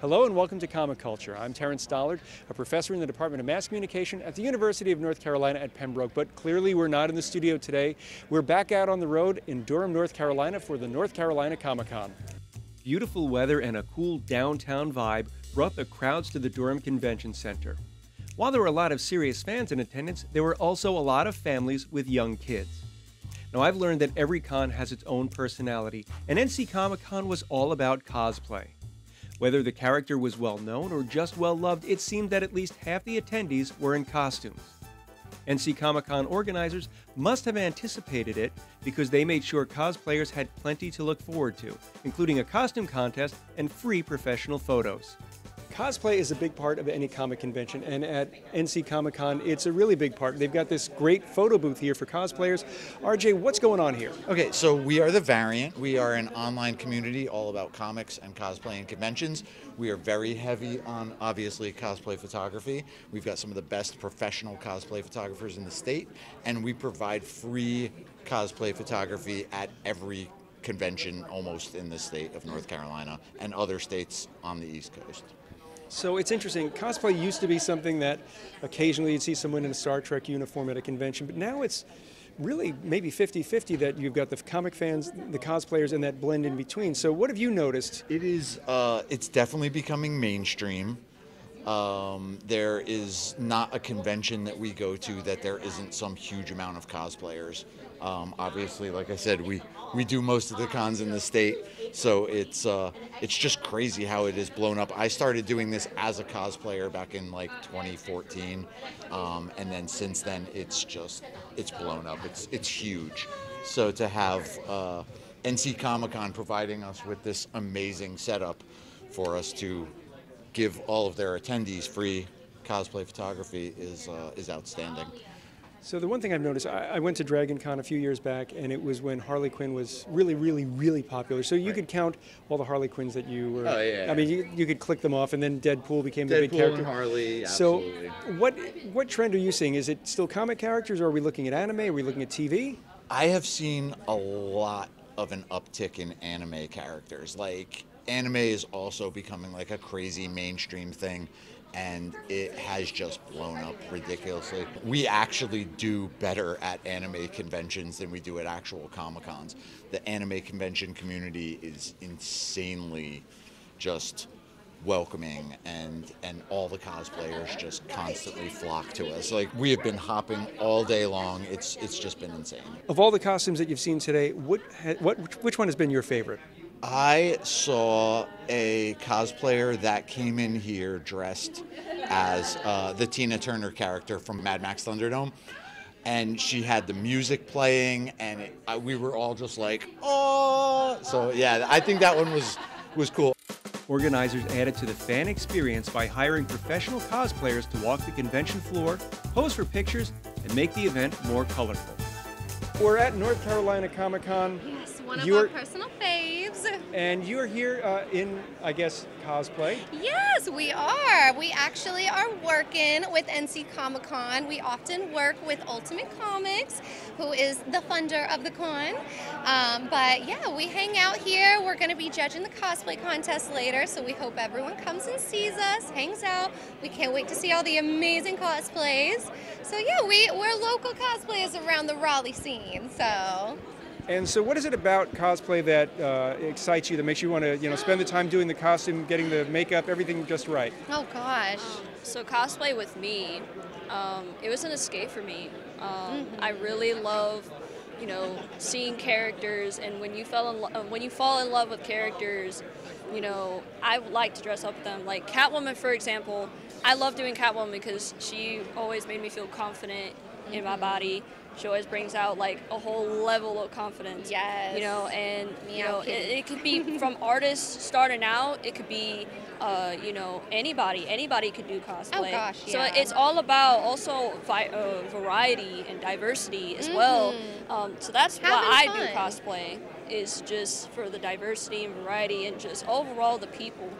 Hello and welcome to Comic Culture. I'm Terrence Dollard, a professor in the Department of Mass Communication at the University of North Carolina at Pembroke. But clearly we're not in the studio today. We're back out on the road in Durham, North Carolina for the North Carolina Comicon. Beautiful weather and a cool downtown vibe brought the crowds to the Durham Convention Center. While there were a lot of serious fans in attendance, there were also a lot of families with young kids. Now, I've learned that every con has its own personality, and NC Comicon was all about cosplay. Whether the character was well known or just well loved, it seemed that at least half the attendees were in costumes. NC Comicon organizers must have anticipated it because they made sure cosplayers had plenty to look forward to, including a costume contest and free professional photos. Cosplay is a big part of any comic convention, and at NC Comicon, it's a really big part. They've got this great photo booth here for cosplayers. RJ, what's going on here? Okay, so we are the Variant. We are an online community all about comics and cosplay and conventions. We are very heavy on, obviously, cosplay photography. We've got some of the best professional cosplay photographers in the state, and we provide free cosplay photography at every convention almost in the state of North Carolina and other states on the East Coast. So it's interesting, cosplay used to be something that occasionally you'd see someone in a Star Trek uniform at a convention, but now it's really maybe 50-50 that you've got the comic fans, the cosplayers, and that blend in between. So what have you noticed? It is, it's definitely becoming mainstream. There is not a convention that we go to that there isn't some huge amount of cosplayers. Obviously, like I said, we do most of the cons in the state, so it's just crazy how it has blown up. I started doing this as a cosplayer back in like 2014, and then since then it's blown up. It's huge. So to have NC Comicon providing us with this amazing setup for us to give all of their attendees free cosplay photography is outstanding. So the one thing I've noticed, I went to Dragon Con a few years back, and it was when Harley Quinn was really popular. So you could count all the Harley Quinns that you were. Oh, yeah. I mean, you could click them off, and then Deadpool became the big character. Deadpool and Harley, absolutely. So what trend are you seeing? Is it still comic characters, or are we looking at anime? Are we looking at TV? I have seen a lot of an uptick in anime characters. Like, anime is also becoming like a crazy mainstream thing, and it has just blown up ridiculously. We actually do better at anime conventions than we do at actual Comic-Cons. The anime convention community is insanely just welcoming, and all the cosplayers just constantly flock to us. Like, we have been hopping all day long. It's just been insane. Of all the costumes that you've seen today, which one has been your favorite? I saw a cosplayer that came in here dressed as the Tina Turner character from Mad Max Thunderdome, and she had the music playing, and we were all just like, oh! So yeah, I think that one was cool. Organizers added to the fan experience by hiring professional cosplayers to walk the convention floor, pose for pictures, and make the event more colorful. We're at North Carolina Comicon. Yes, one of our personal faves. And you're here in, I guess, cosplay? Yes, we are. We actually are working with NC Comicon. We often work with Ultimate Comics, who is the funder of the con. But yeah, we hang out here. We're going to be judging the cosplay contest later, so we hope everyone comes and sees us, hangs out. We can't wait to see all the amazing cosplays. So yeah, we're local cosplayers around the Raleigh scene. And so what is it about cosplay that excites you, that makes you want to spend the time doing the costume, getting the makeup, everything just right? Oh gosh. So cosplay with me, it was an escape for me. I really love, seeing characters, and when you fall in love with characters, I like to dress up with them. Like Catwoman, for example, I love doing Catwoman because she always made me feel confident in my body. She always brings out like a whole level of confidence. Yes. It could be from artists starting out. It could be, anybody. Anybody could do cosplay. Oh gosh, yeah. So it's all about also variety and diversity as well. So that's why I do cosplay, is just for the diversity and variety, and just overall the people.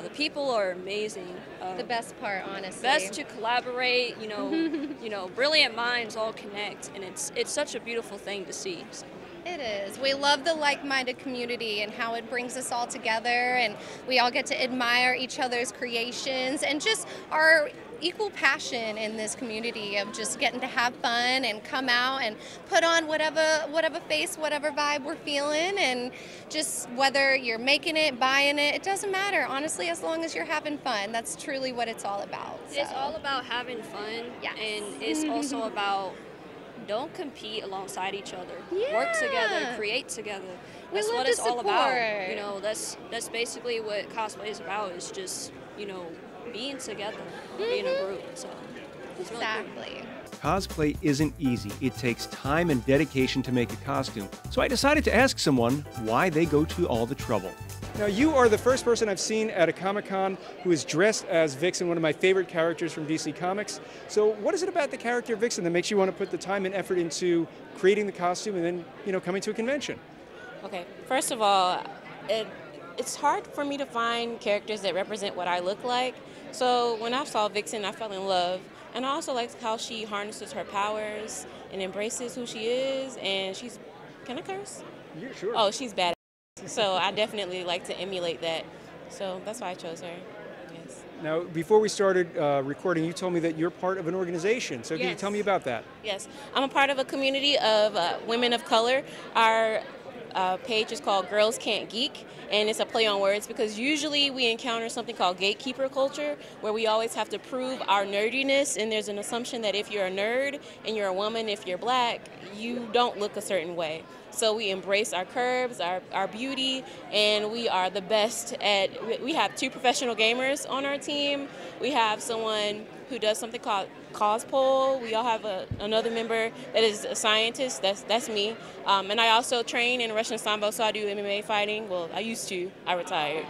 The people are amazing. The best part, honestly. Best to collaborate, brilliant minds all connect, and it's such a beautiful thing to see. So. It is. We love the like-minded community and how it brings us all together, and we all get to admire each other's creations and just our equal passion in this community of just getting to have fun and come out and put on whatever face, whatever vibe we're feeling, and just whether you're making it, buying it, it doesn't matter, honestly, as long as you're having fun. That's truly what it's all about. So. It's all about having fun, yes. And it's also about don't compete alongside each other. Yeah. Work together, create together. That's what it's all about. You know, that's basically what cosplay is about. Is just, you know, being together, being a group. So it's really exactly. cool. Cosplay isn't easy. It takes time and dedication to make a costume. So I decided to ask someone why they go to all the trouble. Now, you are the first person I've seen at a Comic-Con who is dressed as Vixen, one of my favorite characters from DC Comics. So what is it about the character Vixen that makes you want to put the time and effort into creating the costume and then, you know, coming to a convention? Okay, first of all, it's hard for me to find characters that represent what I look like. So when I saw Vixen, I fell in love. And I also like how she harnesses her powers and embraces who she is. And she's, can I curse? Yeah, sure. Oh, she's badass. So I definitely like to emulate that. So that's why I chose her. Yes. Now, before we started recording, you told me that you're part of an organization. So can you tell me about that? Yes. I'm a part of a community of women of color. Our page is called Girls Can't Geek, and it's a play on words because usually we encounter something called gatekeeper culture, where we always have to prove our nerdiness, and there's an assumption that if you're a nerd and you're a woman, if you're black, you don't look a certain way. So we embrace our curves, our beauty, and we are the best at, we have 2 professional gamers on our team. We have someone who does something called Cosplay. We all have another member that is a scientist, that's me. And I also train in Russian Sambo, so I do MMA fighting. Well, I used to, I retired.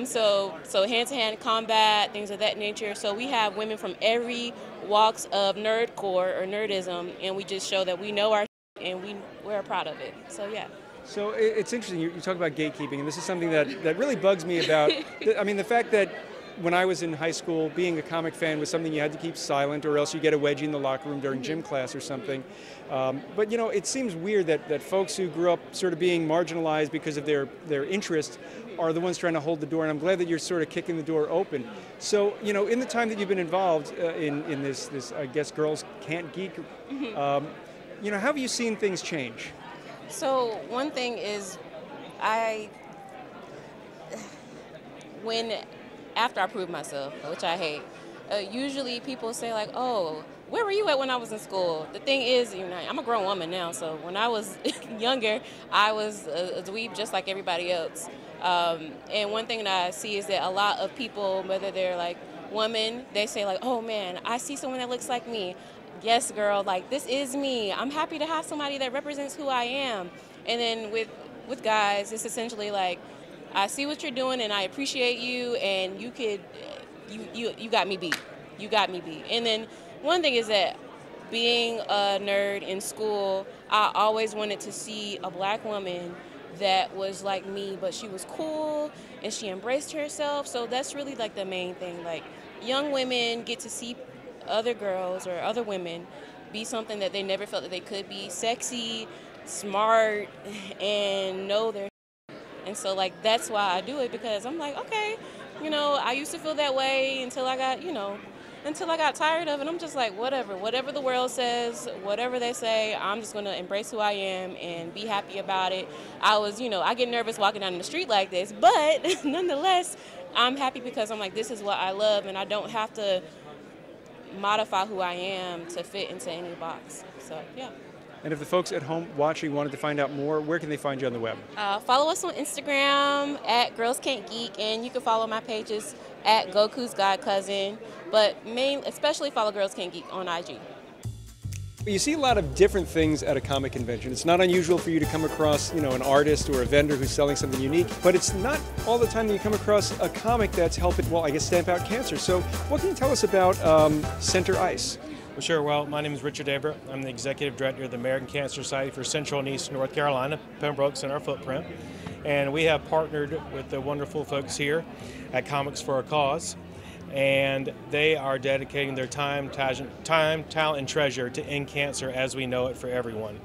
So hand-to-hand combat, things of that nature. So we have women from every walks of nerdcore or nerdism, and we just show that we know our and we're proud of it. So yeah. So it's interesting, you talk about gatekeeping, and this is something that really bugs me about, I mean, the fact that when I was in high school, being a comic fan was something you had to keep silent, or else you get a wedgie in the locker room during gym class or something. But you know, it seems weird that folks who grew up sort of being marginalized because of their interest are the ones trying to hold the door, and I'm glad that you're sort of kicking the door open. So, you know, in the time that you've been involved in this, I guess, Girls Can't Geek, you know, how have you seen things change? So one thing is, after I prove myself, which I hate, usually people say like, oh, where were you at when I was in school? The thing is, you know, I'm a grown woman now, so when I was younger, I was a dweeb just like everybody else. And one thing that I see is that a lot of people, whether they're like women, they say like, oh man, I see someone that looks like me. Yes, girl, like this is me. I'm happy to have somebody that represents who I am. And then with guys, it's essentially like, I see what you're doing and I appreciate you, and you got me beat. You got me beat. And then one thing is that being a nerd in school, I always wanted to see a black woman that was like me, but she was cool and she embraced herself. So that's really like the main thing. Like, young women get to see other girls or other women be something that they never felt that they could be: sexy, smart, and know their. And so like that's why I do it, because I'm like, okay, you know, I used to feel that way until I got tired of it. I'm just like, whatever the world says, whatever they say, I'm just gonna embrace who I am and be happy about it. I get nervous walking down the street like this, but nonetheless, I'm happy because I'm like, this is what I love, and I don't have to modify who I am to fit into any box. So yeah. And if the folks at home watching wanted to find out more, where can they find you on the web? Follow us on Instagram at Girls Can't Geek, and you can follow my pages at Goku's God Cousin, but especially follow Girls Can't Geek on IG. You see a lot of different things at a comic convention. It's not unusual for you to come across, you know, an artist or a vendor who's selling something unique, but it's not all the time that you come across a comic that's helping, well, I guess, stamp out cancer. So what can you tell us about Center Ice? Well, sure. Well, my name is Richard Abra. I'm the Executive Director of the American Cancer Society for Central and East North Carolina. Pembroke's in our footprint. And we have partnered with the wonderful folks here at Comics for a Cause. And they are dedicating their time, talent, and treasure to end cancer as we know it for everyone.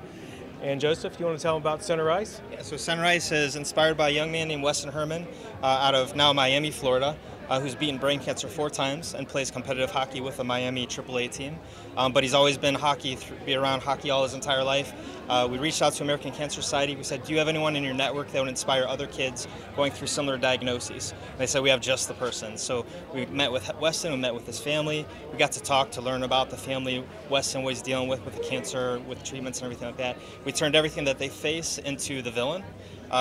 And Joseph, you want to tell them about Center Ice? Yeah, so Center Ice is inspired by a young man named Weston Herman out of now Miami, Florida, who's beaten brain cancer 4 times and plays competitive hockey with the Miami AAA team. But he's always been around hockey all his entire life. We reached out to American Cancer Society. We said, do you have anyone in your network that would inspire other kids going through similar diagnoses? And they said, we have just the person. So we met with Weston, we met with his family. We got to talk to learn about the family Weston was dealing with the cancer, with treatments and everything like that. We turned everything that they face into the villain,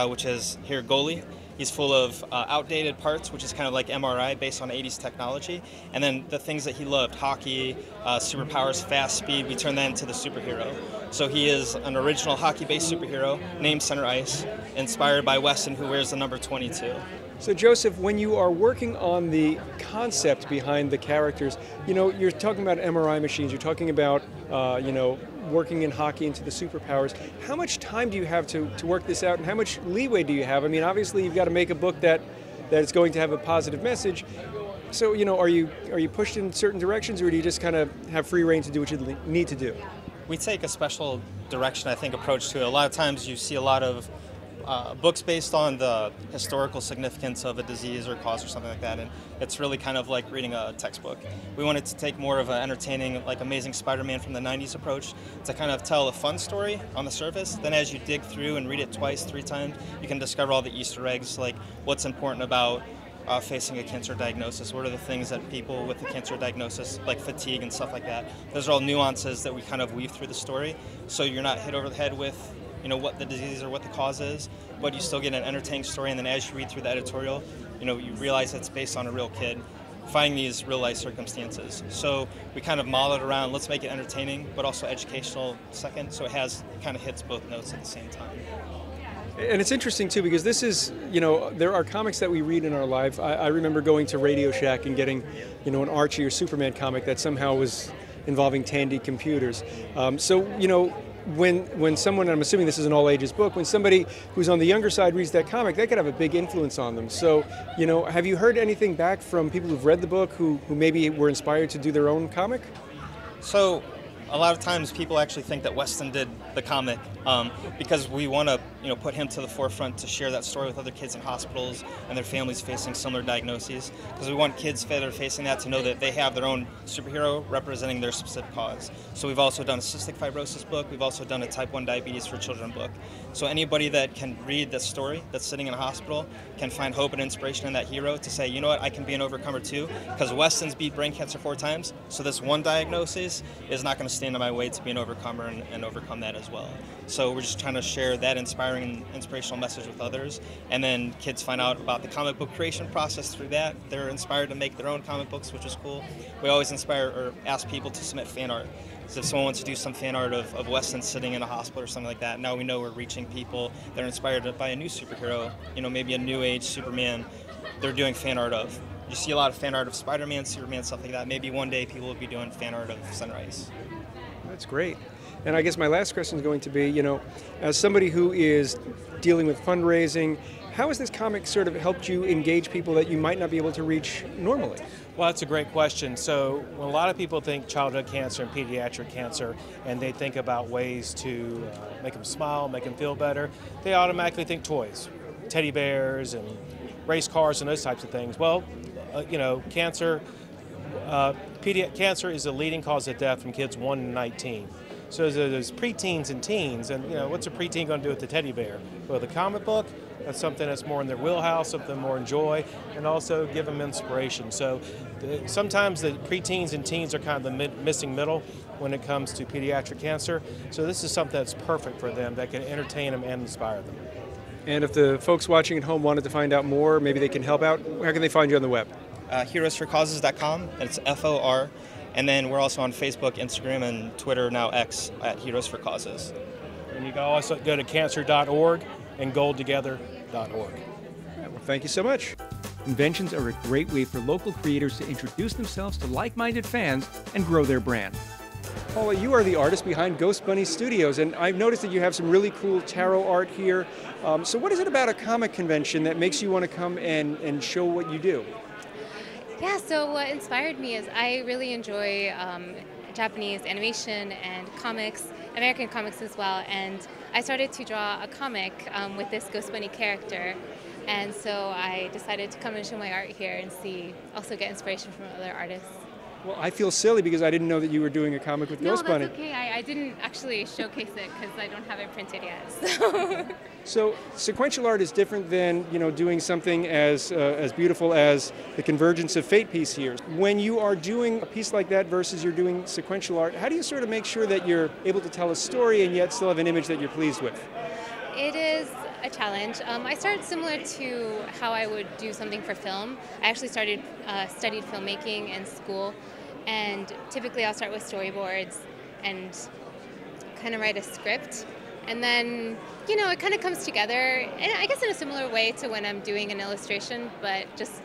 which is here goalie. He's full of outdated parts, which is kind of like MRI based on 80s technology. And then the things that he loved, hockey, superpowers, fast speed, we turned that into the superhero. So he is an original hockey-based superhero named Center Ice, inspired by Weston, who wears the number 22. So Joseph, when you are working on the concept behind the characters, you're talking about MRI machines, you're talking about, working in hockey into the superpowers. How much time do you have to work this out, and how much leeway do you have? I mean, obviously you've got to make a book that is going to have a positive message. So, are you pushed in certain directions, or do you just kind of have free reign to do what you need to do? We take a special direction, I think, approach to it. A lot of times you see a lot of books based on the historical significance of a disease or cause or something like that, and it's really kind of like reading a textbook. We wanted to take more of an entertaining, like Amazing Spider-Man from the 90s approach to kind of tell a fun story on the surface. Then as you dig through and read it twice, 3 times, you can discover all the Easter eggs, like what's important about facing a cancer diagnosis. What are the things that people with the cancer diagnosis, like fatigue and stuff like that, those are all nuances that we kind of weave through the story, so you're not hit over the head with what the disease or what the cause is, but you still get an entertaining story. And then as you read through the editorial, you realize it's based on a real kid finding these real life circumstances. So we kind of model it around, let's make it entertaining, but also educational second, so it kind of hits both notes at the same time. And it's interesting too, because this is, there are comics that we read in our life. I remember going to Radio Shack and getting, an Archie or Superman comic that somehow was involving Tandy computers. When someone, I'm assuming this is an all ages book, when somebody who's on the younger side reads that comic, that could have a big influence on them. So, have you heard anything back from people who've read the book who maybe were inspired to do their own comic? So, a lot of times people actually think that Weston did the comic because we want to put him to the forefront to share that story with other kids in hospitals and their families facing similar diagnoses, because we want kids that are facing that to know that they have their own superhero representing their specific cause. So we've also done a cystic fibrosis book, we've also done a type 1 diabetes for children book. So anybody that can read the story that's sitting in a hospital can find hope and inspiration in that hero to say, I can be an overcomer too, because Weston's beat brain cancer 4 times, so this one diagnosis is not going to stand in my way to be an overcomer and overcome that as well. So we're just trying to share that inspiring and inspirational message with others, and then kids find out about the comic book creation process through that. They're inspired to make their own comic books, which is cool. We always inspire or ask people to submit fan art. So if someone wants to do some fan art of Weston sitting in a hospital or something like that, now we know we're reaching people that are inspired by a new superhero, maybe a new age Superman they're doing fan art of. You see a lot of fan art of Spider-Man, Superman, stuff like that. Maybe one day people will be doing fan art of Center Ice. That's great. And I guess my last question is going to be, as somebody who is dealing with fundraising, how has this comic sort of helped you engage people that you might not be able to reach normally? Well, that's a great question. So when a lot of people think childhood cancer and pediatric cancer, and they think about ways to make them smile, make them feel better, they automatically think toys, teddy bears and race cars and those types of things. Well, cancer is the leading cause of death from kids 1 to 19. So there's preteens and teens, and what's a preteen going to do with the teddy bear? Well, the comic book, that's something that's more in their wheelhouse, something more enjoy, and also give them inspiration. So sometimes the preteens and teens are kind of the missing middle when it comes to pediatric cancer. So this is something that's perfect for them, that can entertain them and inspire them. And if the folks watching at home wanted to find out more, maybe they can help out, how can they find you on the web? Heroesforcauses.com, and it's FOR. And then we're also on Facebook, Instagram, and Twitter, now X, at Heroes for Causes. And you can also go to cancer.org and goldtogether.org. Well, thank you so much. Conventions are a great way for local creators to introduce themselves to like-minded fans and grow their brand. Paula, you are the artist behind Ghost Bunny Studios, and I've noticed that you have some really cool tarot art here. So what is it about a comic convention that makes you want to come and show what you do? Yeah, so what inspired me is I really enjoy Japanese animation and comics, American comics as well, and I started to draw a comic with this Ghost Bunny character. And so I decided to come and show my art here and also get inspiration from other artists. Well, I feel silly because I didn't know that you were doing a comic with Ghost Bunny. No, that's okay. I didn't actually showcase it because I don't have it printed yet. So. So sequential art is different than doing something as beautiful as the Convergence of Fate piece here. When you are doing a piece like that versus you're doing sequential art, how do you sort of make sure that you're able to tell a story and yet still have an image that you're pleased with? It is a challenge. I started similar to how I would do something for film. I actually studied filmmaking in school, and typically I'll start with storyboards and kind of write a script, and then it kind of comes together, and I guess in a similar way to when I'm doing an illustration, but just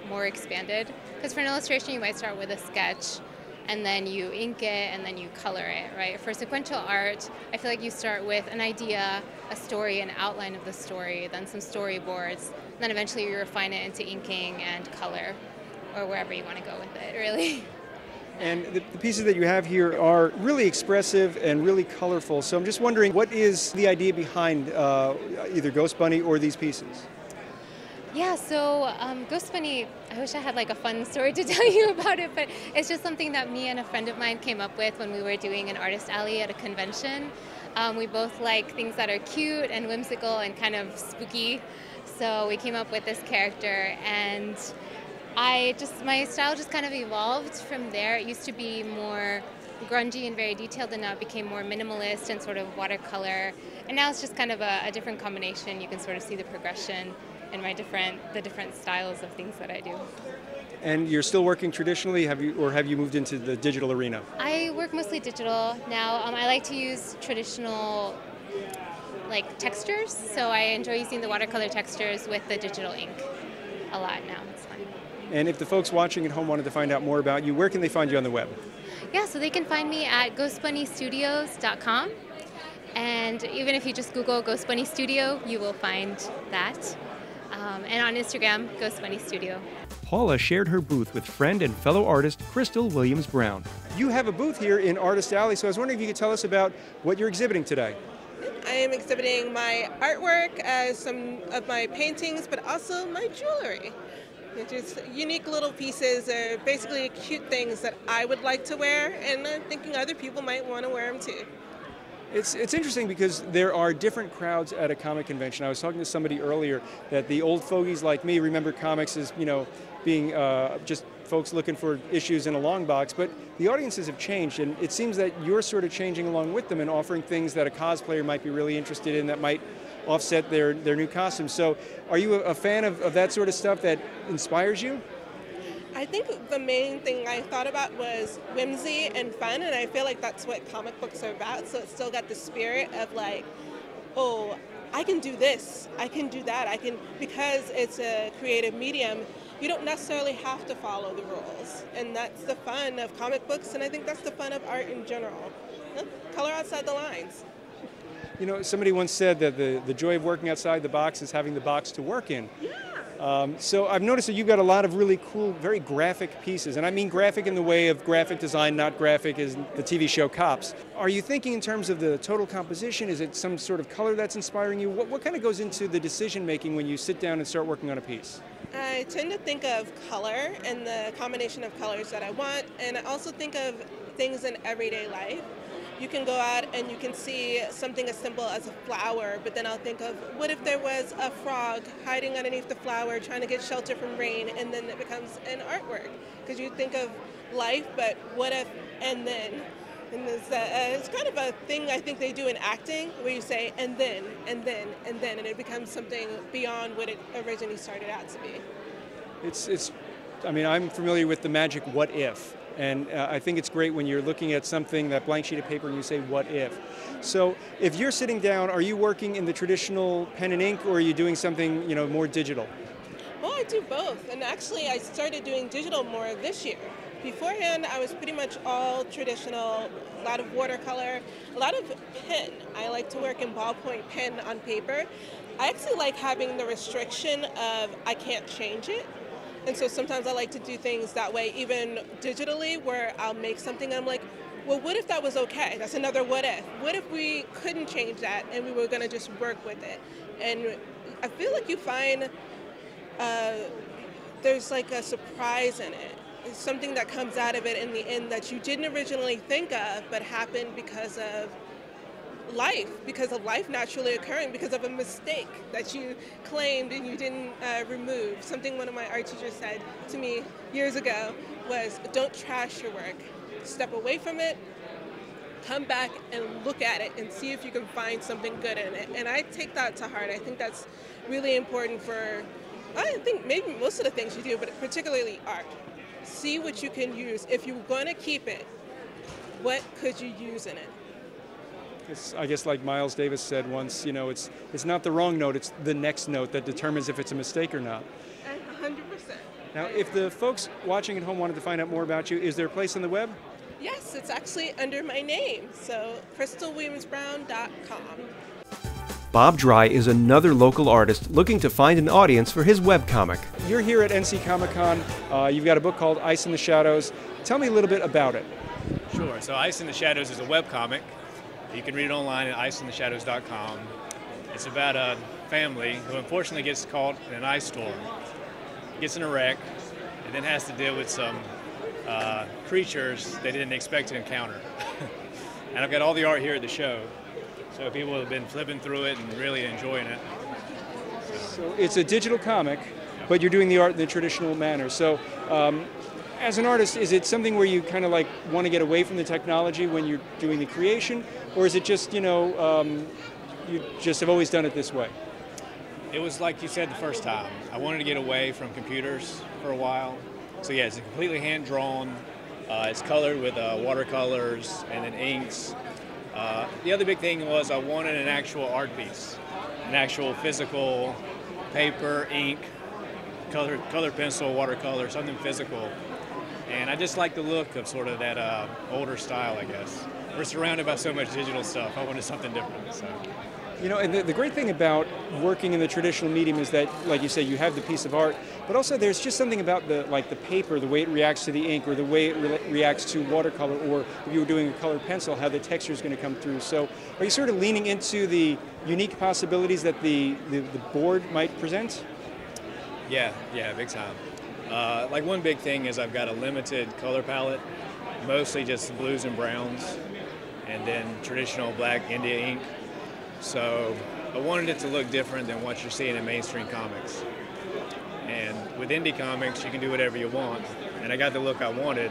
more expanded. Because for an illustration you might start with a sketch, and then you ink it, and then you color it, right? For sequential art, I feel like you start with an idea, a story, an outline of the story, then some storyboards, and then eventually you refine it into inking and color, or wherever you want to go with it, really. And the pieces that you have here are really expressive and really colorful, so I'm just wondering, what is the idea behind either Ghost Bunny or these pieces? Yeah, so Ghost Bunny, I wish I had like a fun story to tell you about it, but it's just something that me and a friend of mine came up with when we were doing an artist alley at a convention. We both like things that are cute and whimsical and kind of spooky, so we came up with this character, and my style just kind of evolved from there. It used to be more grungy and very detailed, and now it became more minimalist and sort of watercolor, and now it's just kind of a different combination. You can sort of see the progression in the different styles of things that I do. And you're still working traditionally, have you moved into the digital arena? I work mostly digital now. I like to use traditional textures, so I enjoy using the watercolor textures with the digital ink a lot now. It's fun. And if the folks watching at home wanted to find out more about you, where can they find you on the web? Yeah, so they can find me at ghostbunnystudios.com. And even if you just Google Ghost Bunny Studio, you will find that. And on Instagram, Ghost Bunny Studio. Paula shared her booth with friend and fellow artist Crystal Williams-Brown. You have a booth here in Artist Alley, so I was wondering if you could tell us about what you're exhibiting today. I am exhibiting my artwork as some of my paintings, but also my jewelry. It's just unique little pieces, basically cute things that I would like to wear, and I'm thinking other people might want to wear them too. It's interesting because there are different crowds at a comic convention. I was talking to somebody earlier that the old fogies like me remember comics as, being just folks looking for issues in a long box, but the audiences have changed, and it seems that you're sort of changing along with them and offering things that a cosplayer might be really interested in that might offset their new costumes. So are you a fan of that sort of stuff that inspires you? I think the main thing I thought about was whimsy and fun, and I feel like that's what comic books are about. So it's still got the spirit of like, oh, I can do this, I can do that, because it's a creative medium, you don't necessarily have to follow the rules. And that's the fun of comic books, and I think that's the fun of art in general. Color outside the lines. Somebody once said that the joy of working outside the box is having the box to work in. Yeah. So I've noticed that you've got a lot of really cool, very graphic pieces. And I mean graphic in the way of graphic design, not graphic as the TV show Cops. Are you thinking in terms of the total composition? Is it some sort of color that's inspiring you? What kind of goes into the decision making when you sit down and start working on a piece? I tend to think of color and the combination of colors that I want. And I also think of things in everyday life. You can go out and you can see something as simple as a flower, but then I'll think of, what if there was a frog hiding underneath the flower trying to get shelter from rain, and then it becomes an artwork. Because you think of life, but what if, and then. And it's kind of a thing I think they do in acting, where you say, and then, and then, and then, and it becomes something beyond what it originally started out to be. I'm familiar with the magic what if. And I think it's great when you're looking at something, that blank sheet of paper, and you say, what if? So if you're sitting down, are you working in the traditional pen and ink, or are you doing something, more digital? Well, I do both. And actually, I started doing digital more this year. Beforehand, I was pretty much all traditional, a lot of watercolor, a lot of pen. I like to work in ballpoint pen on paper. I actually like having the restriction of I can't change it. And so sometimes I like to do things that way, even digitally, where I'll make something and I'm like, well, what if that was okay? That's another what if. What if we couldn't change that and we were going to just work with it? And I feel like you find there's like a surprise in it. It's something that comes out of it in the end that you didn't originally think of, but happened because of life naturally occurring, because of a mistake that you claimed and you didn't remove. Something one of my art teachers said to me years ago was, don't trash your work. Step away from it, come back and look at it and see if you can find something good in it. And I take that to heart. I think that's really important for, I think maybe most of the things you do, but particularly art. See what you can use. If you're going to keep it, what could you use in it? I guess like Miles Davis said once, it's not the wrong note, it's the next note that determines if it's a mistake or not. 100%. Now, if the folks watching at home wanted to find out more about you, is there a place on the web? Yes, it's actually under my name, so crystalwilliamsbrown.com. Bob Dry is another local artist looking to find an audience for his webcomic. You're here at NC Comicon. You've got a book called Ice in the Shadows. Tell me a little bit about it. Sure. So Ice in the Shadows is a webcomic. You can read it online at iceintheshadows.com. It's about a family who unfortunately gets caught in an ice storm, gets in a wreck, and then has to deal with some creatures they didn't expect to encounter. And I've got all the art here at the show, so people have been flipping through it and really enjoying it. So it's a digital comic, but you're doing the art in the traditional manner. So as an artist, is it something where you kind of like want to get away from the technology when you're doing the creation, or is it just, you just have always done it this way? It was like you said the first time. I wanted to get away from computers for a while. So yeah, it's completely hand-drawn. It's colored with watercolors and then inks. The other big thing was I wanted an actual art piece, an actual physical paper, ink, colored pencil, watercolor, something physical. And I just like the look of sort of that older style, I guess. We're surrounded by so much digital stuff. I wanted something different. So. And the great thing about working in the traditional medium is that, like you say, you have the piece of art, but also there's just something about the paper, the way it reacts to the ink, or the way it reacts to watercolor, or if you were doing a colored pencil, how the texture is going to come through. So are you sort of leaning into the unique possibilities that the board might present? Yeah, big time. Like one big thing is I've got a limited color palette, mostly just blues and browns, and then traditional black India ink. So I wanted it to look different than what you're seeing in mainstream comics. And with indie comics, you can do whatever you want. And I got the look I wanted,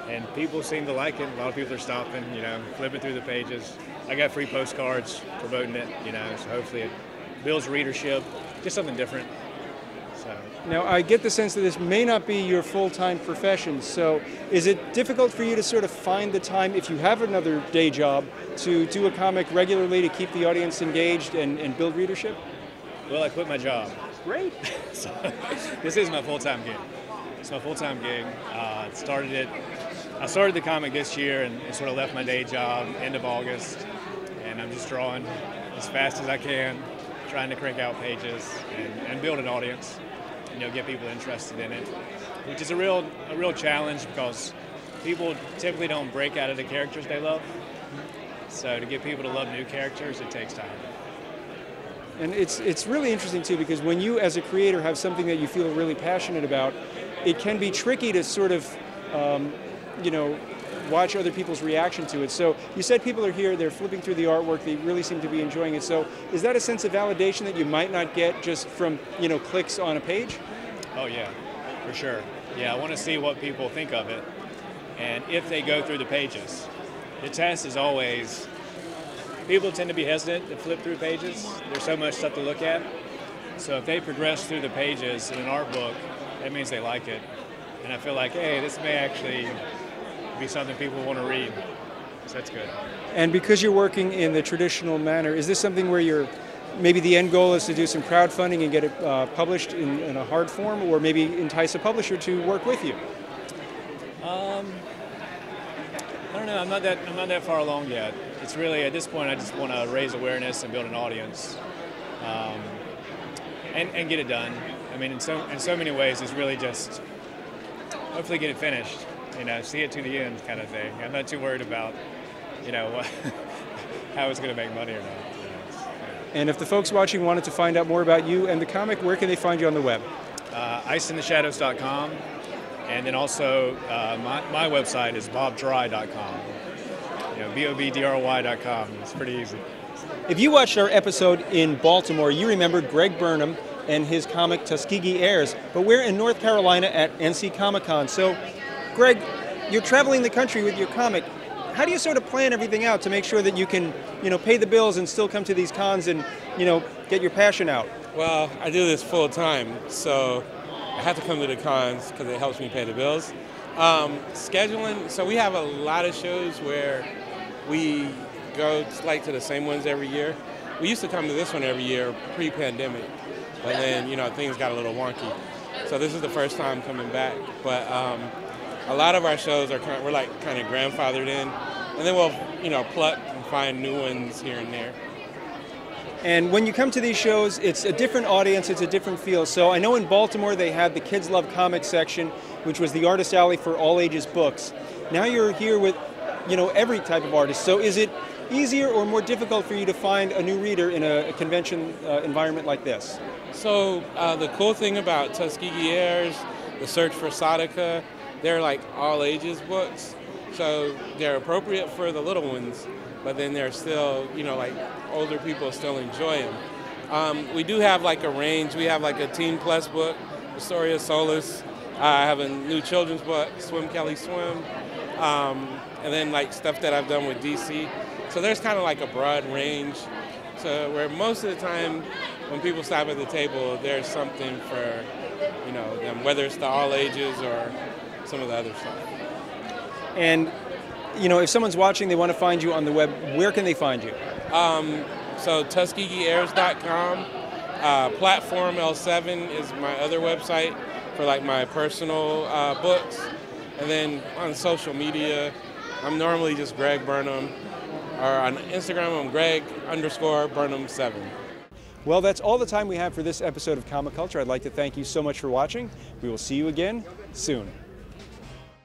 and people seem to like it. A lot of people are stopping, flipping through the pages. I got free postcards promoting it, so hopefully it builds readership, just something different. So. Now, I get the sense that this may not be your full-time profession, so is it difficult for you to sort of find the time, if you have another day job, to do a comic regularly to keep the audience engaged and build readership? Well, I quit my job. Great. So, this is my full-time gig. It's my full-time gig. I started the comic this year and sort of left my day job end of August, and I'm just drawing as fast as I can, trying to crank out pages and build an audience. Get people interested in it, which is a real challenge because people typically don't break out of the characters they love. So to get people to love new characters, it takes time. And it's really interesting too, because when you as a creator have something that you feel really passionate about, it can be tricky to sort of, watch other people's reaction to it. So you said people are here, they're flipping through the artwork, they really seem to be enjoying it. So is that a sense of validation that you might not get just from, clicks on a page? Oh yeah, for sure. Yeah, I want to see what people think of it. And if they go through the pages. The test is always, people tend to be hesitant to flip through pages. There's so much stuff to look at. So if they progress through the pages in an art book, that means they like it. And I feel like, hey, this may actually be something people want to read. So that's good. And because you're working in the traditional manner, is this something where maybe the end goal is to do some crowdfunding and get it published in a hard form, or maybe entice a publisher to work with you? I don't know. I'm not that far along yet. It's really, at this point, I just want to raise awareness and build an audience, and get it done. I mean, in so many ways, it's really just hopefully get it finished. you know, see it to the end kind of thing. I'm not too worried about, you know, how it's going to make money or not. You know, And if the folks watching wanted to find out more about you and the comic, where can they find you on the web? iceintheshadows.com, and then also my website is bobdry.com. You know, bobdry.com. It's pretty easy. If you watched our episode in Baltimore, you remember Greg Burnham and his comic Tuskegee Airs, but we're in North Carolina at NC Comicon. So, Greg, you're traveling the country with your comic. How do you sort of plan everything out to make sure that you can, you know, pay the bills and still come to these cons and, you know, get your passion out? Well, I do this full time, so I have to come to the cons because it helps me pay the bills. Scheduling, so we have a lot of shows where we go like to the same ones every year. We used to come to this one every year pre-pandemic, but then, you know, things got a little wonky. So this is the first time coming back, but a lot of our shows are we're like kind of grandfathered in, and then we'll, you know, pluck and find new ones here and there. And when you come to these shows, it's a different audience, it's a different feel. So I know in Baltimore they had the Kids Love Comics section, which was the artist alley for all ages books. Now you're here with, you know, every type of artist. So is it easier or more difficult for you to find a new reader in a convention environment like this? So the cool thing about Tuskegee Airs, The Search for Sadaka, they're like all ages books. So they're appropriate for the little ones, but then they're still, you know, like older people still enjoy them. We do have like a range. We have like a Teen Plus book, The Story of Solace. I have a new children's book, Swim Kelly Swim. And then like stuff that I've done with DC. So there's kind of like a broad range. So where most of the time when people stop at the table, there's something for, you know, them, whether it's the all ages or some of the other stuff. And, you know, if someone's watching, they want to find you on the web, where can they find you? So TuskegeeAirs.com. Platform L7 is my other website for like my personal books. And then on social media, I'm normally just Greg Burnham. Or on Instagram, I'm Greg_Burnham7. Well, that's all the time we have for this episode of Comic Culture. I'd like to thank you so much for watching. We will see you again soon.